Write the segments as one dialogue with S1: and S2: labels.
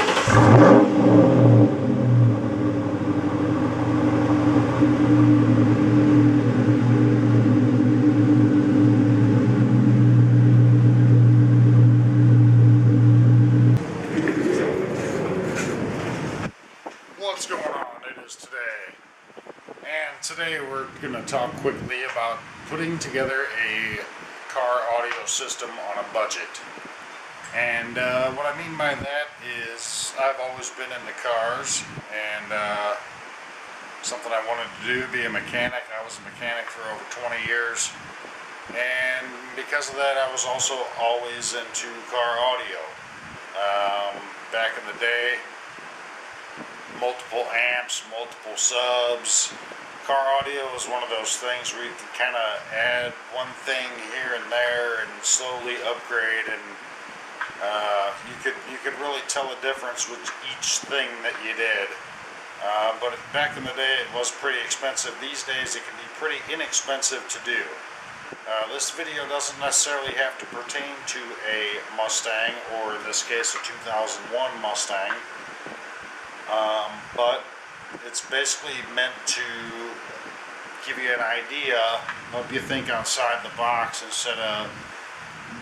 S1: What's going on? It is today, and today we're going to talk quickly about putting together a car audio system on a budget. And what I mean by that is I've always been into cars, and something I wanted to do, be a mechanic. I was a mechanic for over 20 years, and because of that I was also always into car audio. Back in the day, multiple amps, multiple subs. Car audio is one of those things where you can kind of add one thing here and there and slowly upgrade, and you could really tell the difference with each thing that you did. But back in the day it was pretty expensive. These days it can be pretty inexpensive to do. This video doesn't necessarily have to pertain to a Mustang, or in this case a 2001 Mustang. But it's basically meant to give you an idea, help you think outside the box instead of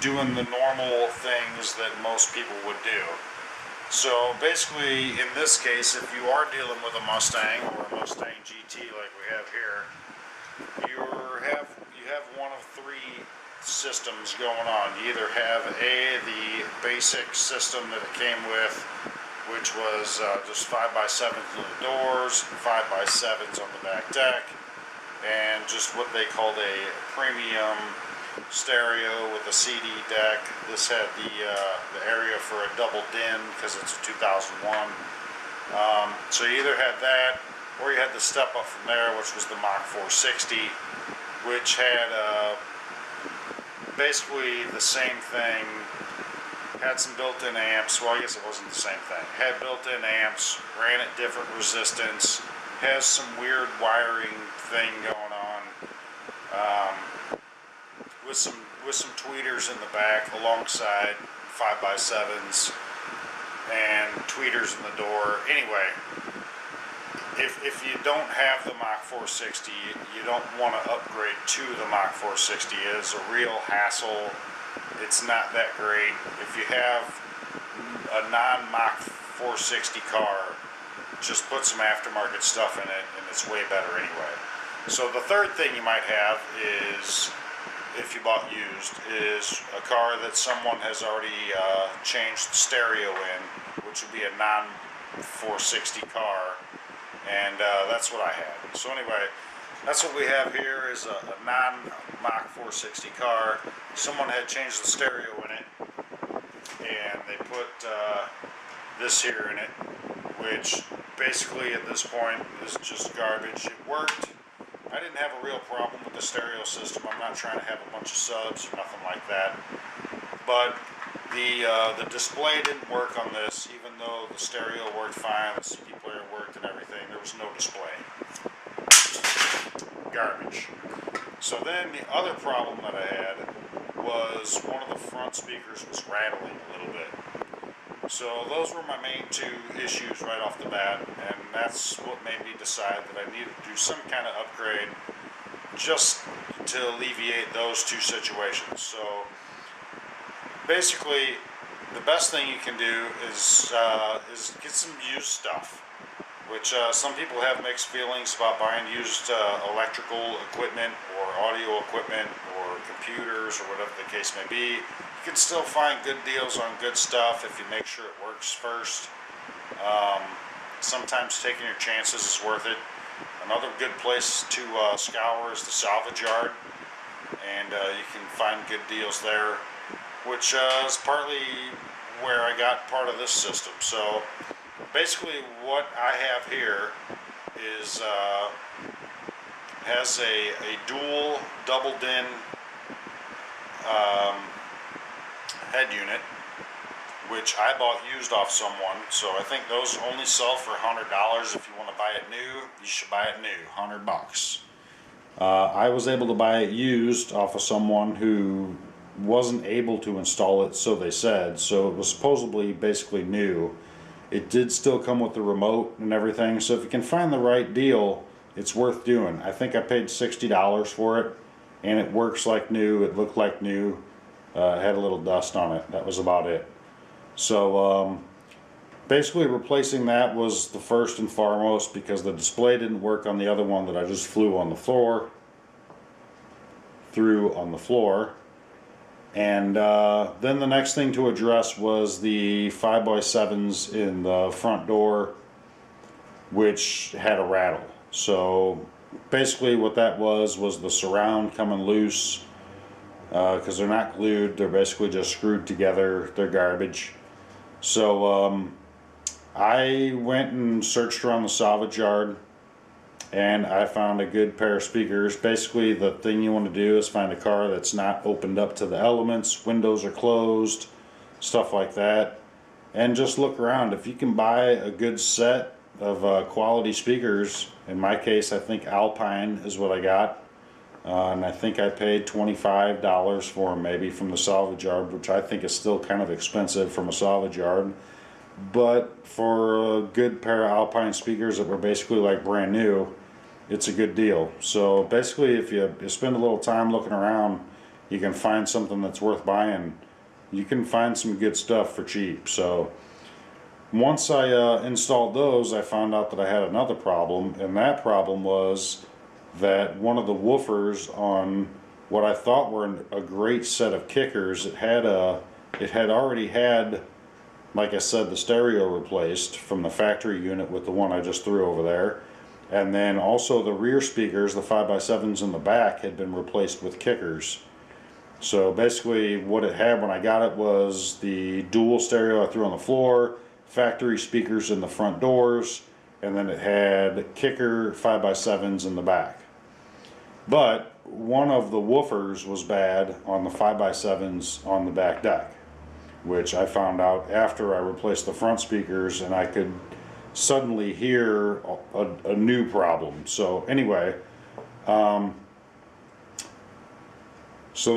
S1: doing the normal things that most people would do. So basically, in this case, if you are dealing with a Mustang or a Mustang GT like we have here, you have one of three systems going on. You either have the basic system that it came with, which was just 5x7s in the doors, 5x7s on the back deck, and just what they called a premium stereo with a CD deck. This had the area for a double din because it's a 2001. So you either had that, or you had the step up from there, which was the Mach 460, which had basically the same thing. Had some built-in amps. Well, I guess it wasn't the same thing. Had built-in amps, ran at different resistance, has some weird wiring thing going on, with some tweeters in the back alongside 5x7s and tweeters in the door. Anyway, if you don't have the Mach 460, you don't want to upgrade to the Mach 460. It is a real hassle. It's not that great. If you have a non-Mach 460 car, just put some aftermarket stuff in it and it's way better anyway. So the third thing you might have is, if you bought used, is a car that someone has already changed the stereo in, which would be a non-460 car, and that's what I had. So anyway, that's what we have here, is a non-Mach 460 car. Someone had changed the stereo in it, and they put this here in it, which basically at this point is just garbage. It worked. I didn't have a real problem with the stereo system. I'm not trying to have a bunch of subs or nothing like that. But the display didn't work on this, even though the stereo worked fine, the CD player worked and everything. There was no display. Garbage. So then the other problem that I had was one of the front speakers was rattling a little bit. So those were my main two issues right off the bat, and that's what made me decide that I needed to do some kind of upgrade just to alleviate those two situations. So basically, the best thing you can do is get some used stuff, which some people have mixed feelings about buying used electrical equipment or audio equipment or computers or whatever the case may be. You can still find good deals on good stuff if you make sure it works first. Sometimes taking your chances is worth it. Another good place to scour is the salvage yard, and you can find good deals there, which is partly where I got part of this system. So basically what I have here is has a dual double din head unit, which I bought used off someone. So I think those only sell for $100. If you want to buy it new, you should buy it new, $100. I was able to buy it used off of someone who wasn't able to install it, so they said. So it was supposedly basically new, It did still come with the remote and everything, so if you can find the right deal, it's worth doing. I think I paid $60 for it, and it works like new. It looked like new. It had a little dust on it. That was about it. So basically replacing that was the first and foremost, because the display didn't work on the other one that I just threw on the floor. And then the next thing to address was the 5x7s in the front door, which had a rattle. So basically what that was the surround coming loose, because they're not glued, they're basically just screwed together, they're garbage. So I went and searched around the salvage yard, and I found a good pair of speakers. Basically the thing you want to do is find a car that's not opened up to the elements, windows are closed, stuff like that, and just look around. If you can buy a good set of quality speakers, in my case I think Alpine is what I got, and I think I paid $25 for them maybe from the salvage yard, which I think is still kind of expensive from a salvage yard. But for a good pair of Alpine speakers that were basically like brand new, it's a good deal. So basically if you spend a little time looking around, you can find something that's worth buying. You can find some good stuff for cheap. So once I installed those, I found out that I had another problem, and that problem was that one of the woofers on what I thought were a great set of kickers, it had already had, like I said, the stereo replaced from the factory unit with the one I just threw over there. And then also the rear speakers, the 5x7s in the back, had been replaced with kickers. So basically what it had when I got it was the dual stereo I threw on the floor, factory speakers in the front doors, and then it had kicker 5x7s in the back. But one of the woofers was bad on the 5x7s on the back deck, which I found out after I replaced the front speakers, and I could suddenly hear a new problem. So anyway, so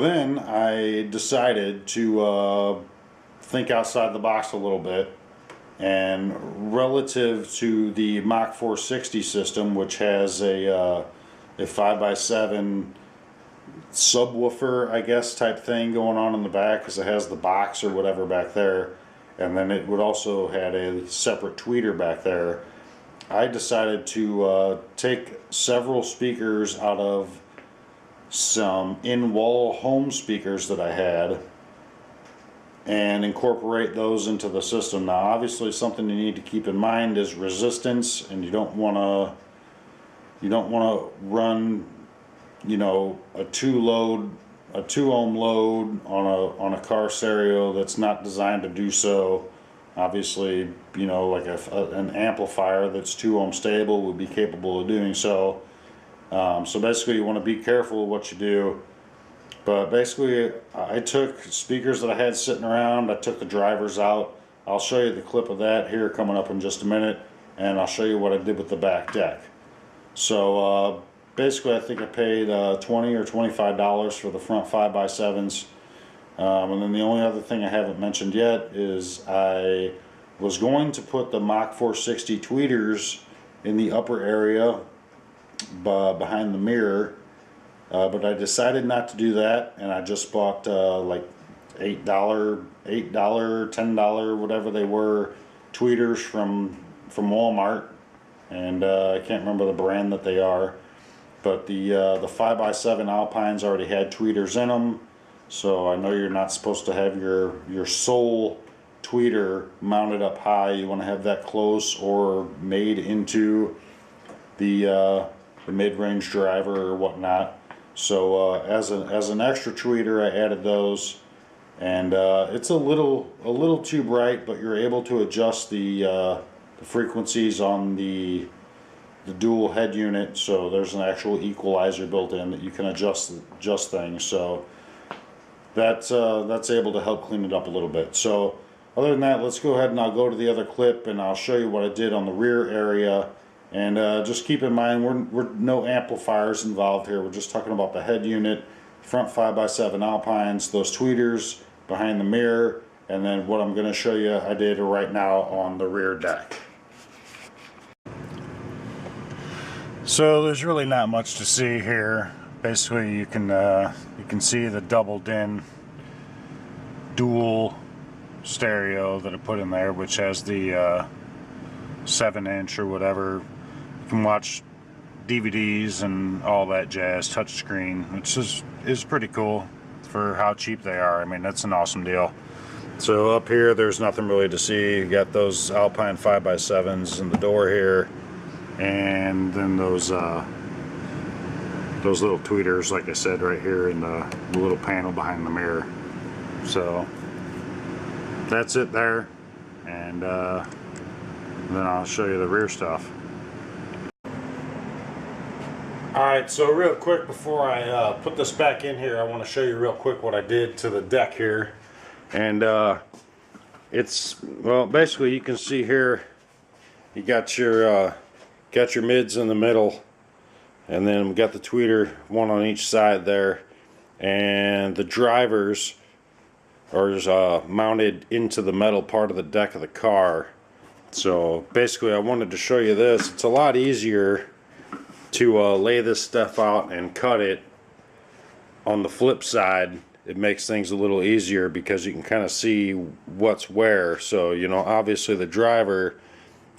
S1: then I decided to think outside the box a little bit, and relative to the Mach 460 system, which has a 5x7 subwoofer, I guess, type thing going on in the back, because it has the box or whatever back there, and then it would also had a separate tweeter back there. I decided to take several speakers out of some in-wall home speakers that I had and incorporate those into the system. Now obviously something you need to keep in mind is resistance, and you don't want to run, you know, a 2 ohm load on a car stereo that's not designed to do so. Obviously, you know, like an amplifier that's 2 ohm stable would be capable of doing so. So basically you want to be careful of what you do. But basically I took speakers that I had sitting around, I took the drivers out. I'll show you the clip of that here coming up in just a minute, and I'll show you what I did with the back deck. So basically I think I paid $20 or $25 for the front 5x7s. And then the only other thing I haven't mentioned yet is I was going to put the Mach 460 tweeters in the upper area behind the mirror, but I decided not to do that, and I just bought like $8, $10, whatever they were, tweeters from Walmart, and I can't remember the brand that they are, but the 5x7 Alpines already had tweeters in them. So I know you're not supposed to have your sole tweeter mounted up high. You want to have that close or made into the mid-range driver or whatnot. So as an extra tweeter, I added those, and it's a little too bright, but you're able to adjust the frequencies on the dual head unit. So there's an actual equalizer built in that you can adjust things. So that's able to help clean it up a little bit. So other than that, let's go ahead and I'll go to the other clip and I'll show you what I did on the rear area. And just keep in mind, we're no amplifiers involved here. We're just talking about the head unit, front 5x7 Alpines, those tweeters behind the mirror, and then what I'm going to show you I did right now on the rear deck. So there's really not much to see here. Basically you can see the double din dual stereo that I put in there, which has the 7-inch or whatever. You can watch DVDs and all that jazz, touchscreen, which is pretty cool for how cheap they are. I mean, that's an awesome deal. So up here there's nothing really to see. You got those Alpine 5x7s in the door here, and then those little tweeters, like I said, right here in the little panel behind the mirror. So that's it there, and then I'll show you the rear stuff. Alright, so real quick before I put this back in here, I want to show you real quick what I did to the deck here. And it's, well, basically you can see here you got your mids in the middle, and then we got the tweeter, one on each side there, and the drivers are mounted into the metal part of the deck of the car. So basically I wanted to show you this. It's a lot easier to lay this stuff out and cut it on the flip side. It makes things a little easier because you can kind of see what's where. So, you know, obviously the driver,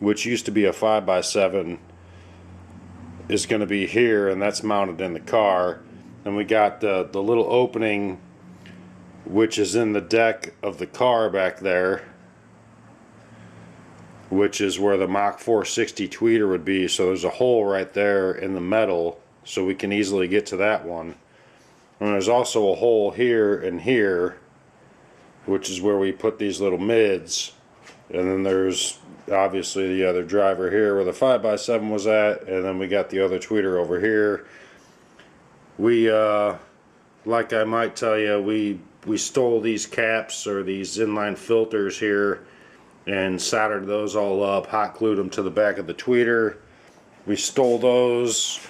S1: which used to be a 5x7, is going to be here, and that's mounted in the car. And we got the little opening which is in the deck of the car back there, which is where the Mach 460 tweeter would be. So there's a hole right there in the metal, so we can easily get to that one. And there's also a hole here and here, which is where we put these little mids. And then there's obviously the other driver here where the 5x7 was at, and then we got the other tweeter over here. We like I might tell you, we stole these caps or these inline filters here and soldered those all up, hot glued them to the back of the tweeter. We stole those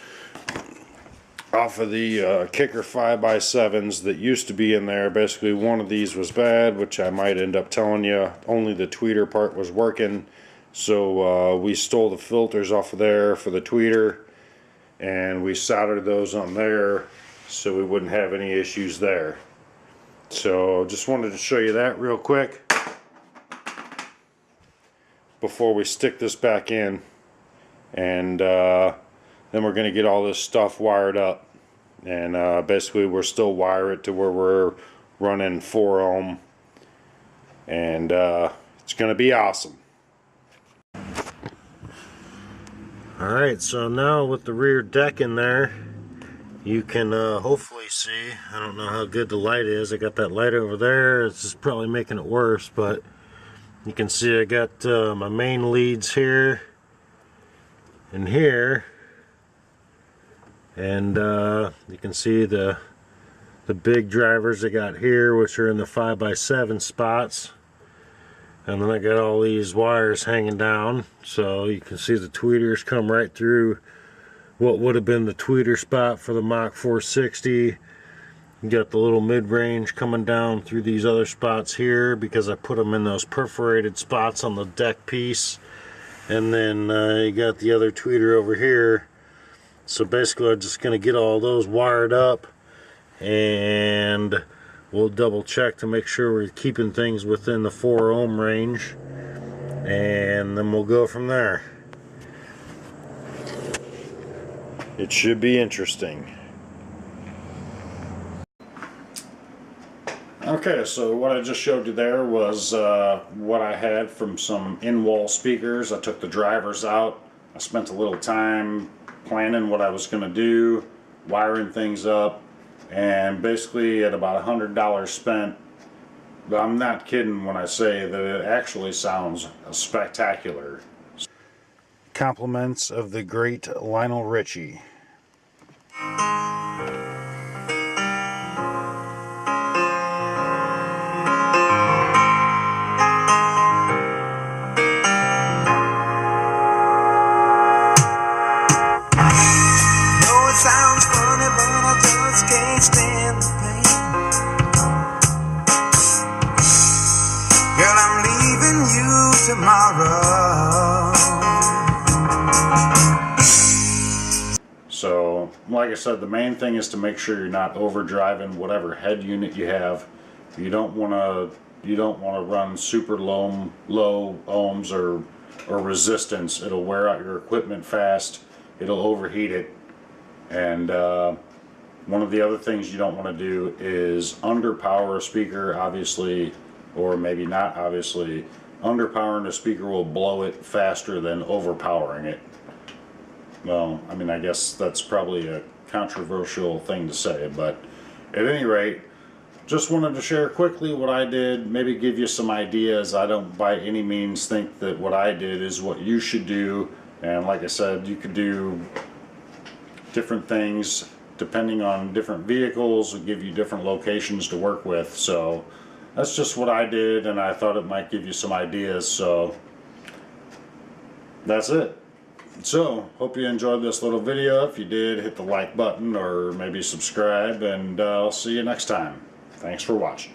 S1: off of the Kicker 5x7s that used to be in there. Basically one of these was bad, which I might end up telling you only the tweeter part was working, so we stole the filters off of there for the tweeter, and we soldered those on there so we wouldn't have any issues there. So just wanted to show you that real quick before we stick this back in, and then we're going to get all this stuff wired up, and basically we're still wire it to where we're running 4 ohm, and it's going to be awesome. Alright, so now with the rear deck in there, you can hopefully see, I don't know how good the light is, I got that light over there, it's just probably making it worse, but you can see I got my main leads here and here, and you can see the big drivers I got here, which are in the 5x7 spots, and then I got all these wires hanging down, so you can see the tweeters come right through what would have been the tweeter spot for the Mach 460. You got the little mid-range coming down through these other spots here because I put them in those perforated spots on the deck piece, and then you got the other tweeter over here. So basically I'm just going to get all those wired up, and we'll double check to make sure we're keeping things within the 4 ohm range, and then we'll go from there. It should be interesting. Okay, so what I just showed you there was what I had from some in-wall speakers. I took the drivers out. I spent a little time planning what I was going to do, wiring things up, and basically at about $100 spent. But I'm not kidding when I say that it actually sounds spectacular. Compliments of the great Lionel Richie.
S2: Sounds funny, but I just can't stand the pain. tomorrow.
S1: So, like I said, the main thing is to make sure you're not overdriving whatever head unit you have. You don't want to run super low ohms or resistance. It'll wear out your equipment fast. It'll overheat it. And one of the other things you don't want to do is underpower a speaker, obviously, or maybe not obviously. Underpowering a speaker will blow it faster than overpowering it. Well, I mean, I guess that's probably a controversial thing to say, but at any rate, just wanted to share quickly what I did, maybe give you some ideas. I don't by any means think that what I did is what you should do, and like I said, you could do different things depending on different vehicles, will give you different locations to work with. So that's just what I did, and I thought it might give you some ideas, so that's it. So, hope you enjoyed this little video. If you did, hit the like button or maybe subscribe, and I'll see you next time. Thanks for watching.